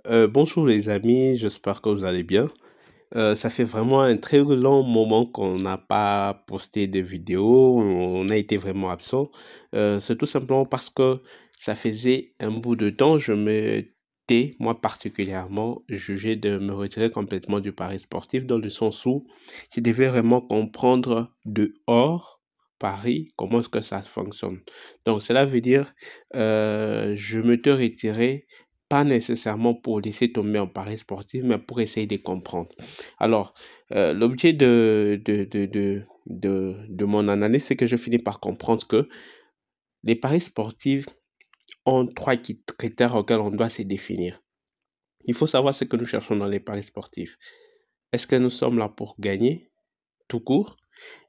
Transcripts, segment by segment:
Bonjour les amis, j'espère que vous allez bien. Ça fait vraiment un très long moment qu'on n'a pas posté de vidéo, on a été vraiment absent. C'est tout simplement parce que ça faisait un bout de temps, je m'étais, moi particulièrement, jugé de me retirer complètement du pari sportif dans le sens où je devais vraiment comprendre de hors Paris comment est-ce que ça fonctionne. Donc cela veut dire, je me te retirer pas nécessairement pour laisser tomber en paris sportif, mais pour essayer de comprendre. Alors, l'objet de mon analyse, c'est que je finis par comprendre que les paris sportifs ont trois critères auxquels on doit se définir. Il faut savoir ce que nous cherchons dans les paris sportifs. Est-ce que nous sommes là pour gagner tout court?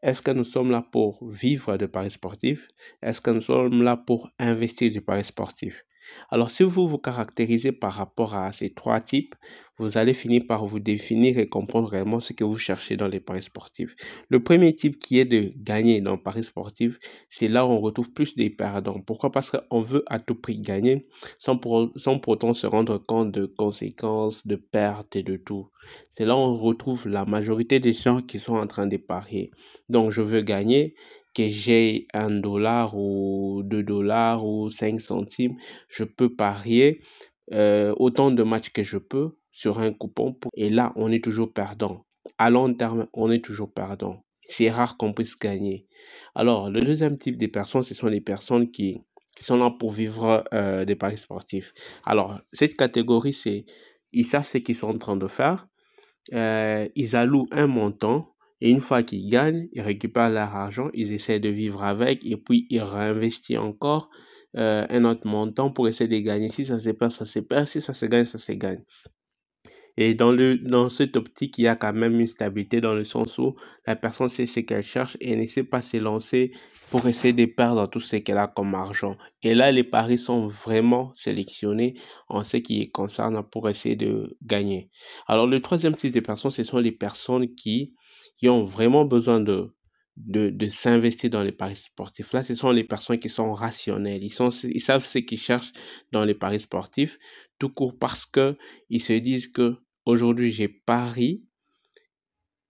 Est-ce que nous sommes là pour vivre de paris sportifs? Est-ce que nous sommes là pour investir du paris sportif? Alors, si vous vous caractérisez par rapport à ces trois types, vous allez finir par vous définir et comprendre réellement ce que vous cherchez dans les paris sportifs. Le premier type qui est de gagner dans le paris sportif, c'est là où on retrouve plus des perdants. Pourquoi? Parce qu'on veut à tout prix gagner sans pour autant se rendre compte de conséquences, de pertes et de tout. C'est là où on retrouve la majorité des gens qui sont en train de parier. Donc, je veux gagner, que j'ai $1 ou $2 ou 5 centimes, je peux parier autant de matchs que je peux sur un coupon. Et là, on est toujours perdant. À long terme, on est toujours perdant. C'est rare qu'on puisse gagner. Alors, le deuxième type de personnes, ce sont les personnes qui sont là pour vivre des paris sportifs. Alors, cette catégorie, ils savent ce qu'ils sont en train de faire. Ils allouent un montant et une fois qu'ils gagnent, ils récupèrent leur argent, ils essaient de vivre avec et puis ils réinvestissent encore un autre montant pour essayer de gagner. Si ça se perd, ça se perd. Si ça se gagne, ça se gagne. Et dans cette optique, il y a quand même une stabilité dans le sens où la personne sait ce qu'elle cherche et ne sait pas se lancer pour essayer de perdre tout ce qu'elle a comme argent. Et là, les paris sont vraiment sélectionnés en ce qui concerne pour essayer de gagner. Alors, le troisième type de personnes, ce sont les personnes qui ont vraiment besoin de s'investir dans les paris sportifs. Là, ce sont les personnes qui sont rationnelles. Ils savent ce qu'ils cherchent dans les paris sportifs, tout court parce que ils se disent que aujourd'hui, j'ai pari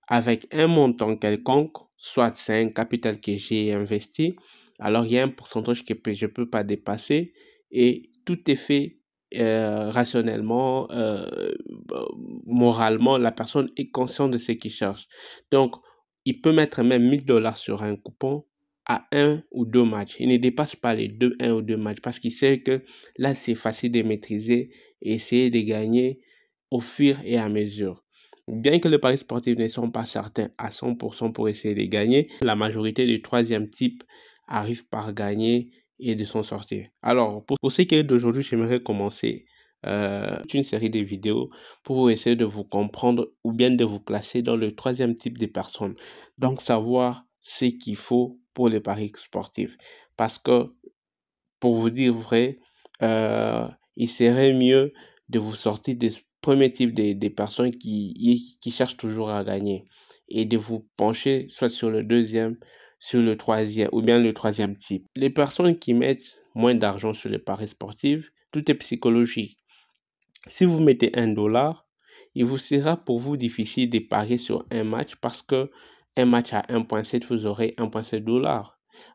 avec un montant quelconque, soit c'est un capital que j'ai investi, alors il y a un pourcentage que je ne peux pas dépasser et tout est fait rationnellement, moralement, la personne est consciente de ce qu'il cherche. Donc, il peut mettre même $1000 sur un coupon à un ou deux matchs. Il ne dépasse pas les un ou deux matchs parce qu'il sait que là, c'est facile de maîtriser et essayer de gagner au fur et à mesure. Bien que les paris sportifs ne sont pas certains à 100% pour essayer de gagner, la majorité du troisième type arrive par gagner et de s'en sortir. Alors, pour ce qui est d'aujourd'hui, j'aimerais commencer une série de vidéos pour essayer de vous comprendre ou bien de vous classer dans le troisième type de personnes. Donc, savoir ce qu'il faut pour les paris sportifs. Parce que, pour vous dire vrai, il serait mieux de vous sortir des premiers types des personnes qui cherchent toujours à gagner et de vous pencher soit sur le deuxième, sur le troisième ou bien le troisième type. Les personnes qui mettent moins d'argent sur les paris sportifs, tout est psychologique. Si vous mettez $1, il vous sera pour vous difficile de parier sur un match parce que un match à 1,7, vous aurez $1,7.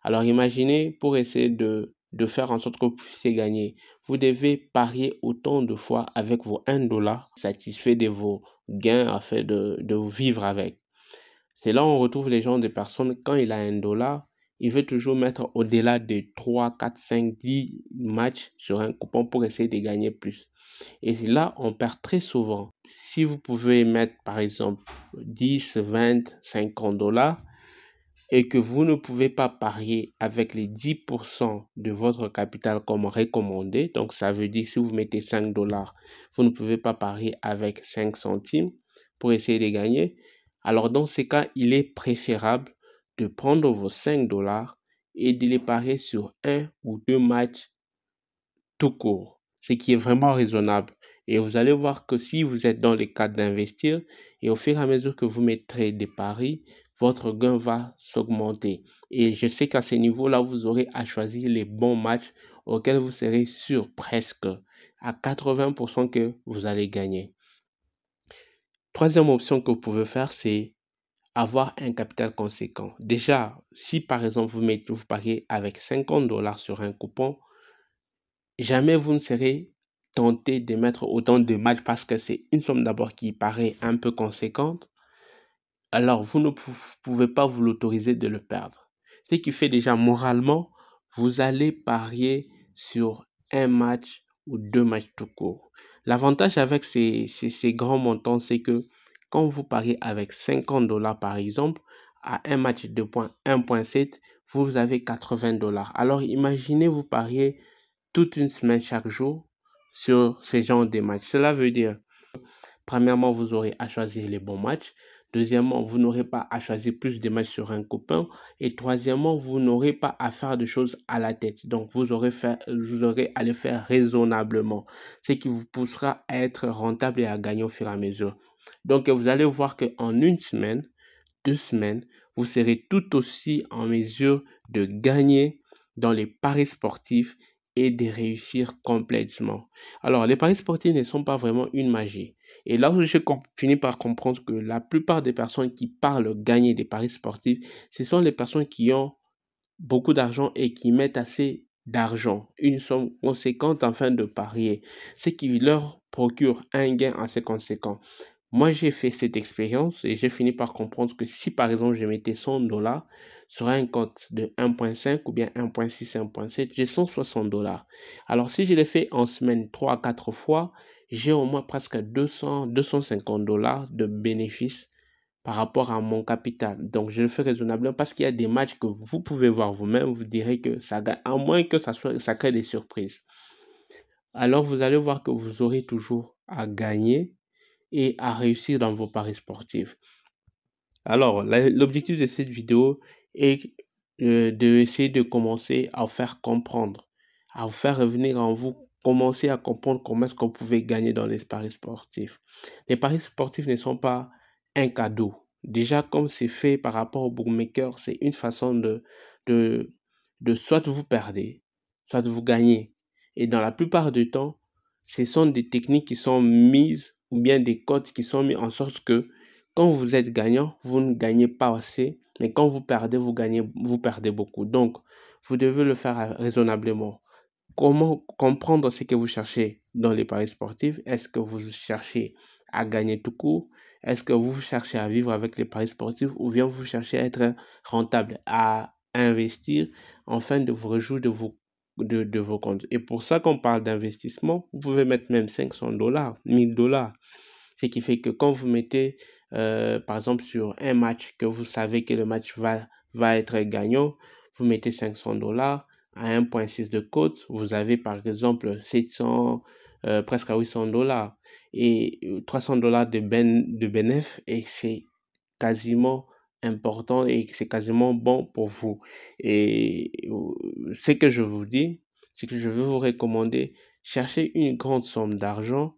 Alors imaginez pour essayer de faire en sorte que vous puissiez gagner. Vous devez parier autant de fois avec vos $1 satisfait de vos gains afin de vivre avec. C'est là où on retrouve les gens de personnes, quand il a $1, il veut toujours mettre au-delà de 3, 4, 5, 10 matchs sur un coupon pour essayer de gagner plus. Et là, on perd très souvent. Si vous pouvez mettre, par exemple, 10, 20, $50 et que vous ne pouvez pas parier avec les 10% de votre capital comme recommandé, donc ça veut dire que si vous mettez $5, vous ne pouvez pas parier avec 5 centimes pour essayer de gagner. Alors dans ces cas, il est préférable de prendre vos $5 et de les parier sur un ou deux matchs tout court, ce qui est vraiment raisonnable. Et vous allez voir que si vous êtes dans le cadre d'investir et au fur et à mesure que vous mettrez des paris, votre gain va s'augmenter. Et je sais qu'à ce niveau-là, vous aurez à choisir les bons matchs auxquels vous serez sûr presque à 80% que vous allez gagner. Troisième option que vous pouvez faire, c'est avoir un capital conséquent. Déjà, si par exemple vous pariez avec 50 $ sur un coupon, jamais vous ne serez tenté de mettre autant de matchs parce que c'est une somme d'abord qui paraît un peu conséquente. Alors vous ne pouvez pas vous l'autoriser de le perdre. Ce qui fait déjà moralement, vous allez parier sur un match ou deux matchs tout court. L'avantage avec ces grands montants, c'est que quand vous pariez avec 50 $ par exemple, à un match de 1.7, vous avez 80 $. Alors imaginez vous pariez toute une semaine chaque jour sur ces genres de matchs. Cela veut dire, premièrement, vous aurez à choisir les bons matchs. Deuxièmement, vous n'aurez pas à choisir plus de matchs sur un copain. Et troisièmement, vous n'aurez pas à faire de choses à la tête. Donc, vous aurez à le faire raisonnablement, ce qui vous poussera à être rentable et à gagner au fur et à mesure. Donc, vous allez voir qu'en une semaine, 2 semaines, vous serez tout aussi en mesure de gagner dans les paris sportifs et de réussir complètement. Alors, les paris sportifs ne sont pas vraiment une magie. Et là où je finis par comprendre que la plupart des personnes qui parlent gagner des paris sportifs, ce sont les personnes qui ont beaucoup d'argent et qui mettent assez d'argent, une somme conséquente afin de parier, ce qui leur procure un gain assez conséquent. Moi, j'ai fait cette expérience et j'ai fini par comprendre que si par exemple je mettais 100 $ sur un compte de 1.5 ou bien 1.6, 1.7, j'ai 160 $. Alors si je le fais en semaine 3 à 4 fois, j'ai au moins presque 200, 250 $ de bénéfices par rapport à mon capital. Donc je le fais raisonnablement parce qu'il y a des matchs que vous pouvez voir vous-même, vous direz que ça gagne, à moins que ça crée des surprises. Alors vous allez voir que vous aurez toujours à gagner et à réussir dans vos paris sportifs. Alors, l'objectif de cette vidéo est d'essayer de commencer à vous faire comprendre, à vous faire revenir en vous, commencer à comprendre comment est-ce que vous pouvez gagner dans les paris sportifs. Les paris sportifs ne sont pas un cadeau. Déjà, comme c'est fait par rapport au bookmaker, c'est une façon de, de soit vous perdez, soit vous gagnez. Et dans la plupart du temps, ce sont des techniques qui sont mises ou bien des codes qui sont mis en sorte que quand vous êtes gagnant, vous ne gagnez pas assez, mais quand vous perdez, vous perdez beaucoup. Donc, vous devez le faire raisonnablement. Comment comprendre ce que vous cherchez dans les paris sportifs? Est-ce que vous cherchez à gagner tout court? Est-ce que vous cherchez à vivre avec les paris sportifs ou bien vous cherchez à être rentable, à investir afin de vous réjouir de vos comptes? Et pour ça qu'on parle d'investissement, vous pouvez mettre même 500 $, 1000 $. Ce qui fait que quand vous mettez, par exemple, sur un match que vous savez que le match va être gagnant, vous mettez 500 $ à 1.6 de cote, vous avez par exemple 700, presque à 800 $ et 300 $ de bénéfice et c'est quasiment important et c'est quasiment bon pour vous. Et ce que je vous dis, c'est que je veux vous recommander, cherchez une grande somme d'argent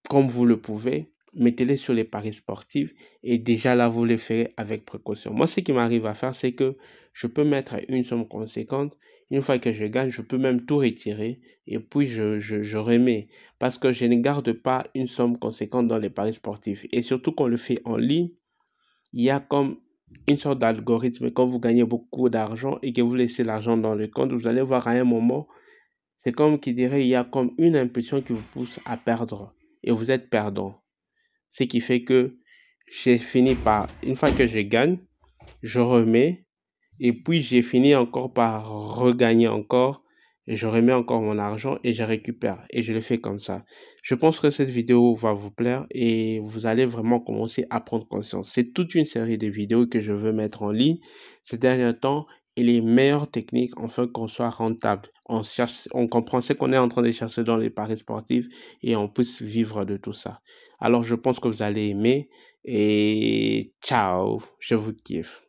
comme vous le pouvez, mettez-les sur les paris sportifs et déjà là, vous les ferez avec précaution. Moi, ce qui m'arrive à faire, c'est que je peux mettre une somme conséquente. Une fois que je gagne, je peux même tout retirer et puis je remets parce que je ne garde pas une somme conséquente dans les paris sportifs. Et surtout qu'on le fait en ligne, il y a comme une sorte d'algorithme. Quand vous gagnez beaucoup d'argent et que vous laissez l'argent dans le compte, vous allez voir à un moment, c'est comme qui dirait, il y a comme une impulsion qui vous pousse à perdre et vous êtes perdant. Ce qui fait que j'ai fini par, une fois que je gagne, je remets et puis j'ai fini encore par regagner encore et je remets encore mon argent et je récupère et je le fais comme ça. Je pense que cette vidéo va vous plaire et vous allez vraiment commencer à prendre conscience. C'est toute une série de vidéos que je veux mettre en ligne ces derniers temps et les meilleures techniques afin qu'on soit rentable. On cherche, on comprend ce qu'on est en train de chercher dans les paris sportifs et on puisse vivre de tout ça. Alors je pense que vous allez aimer et ciao, je vous kiffe.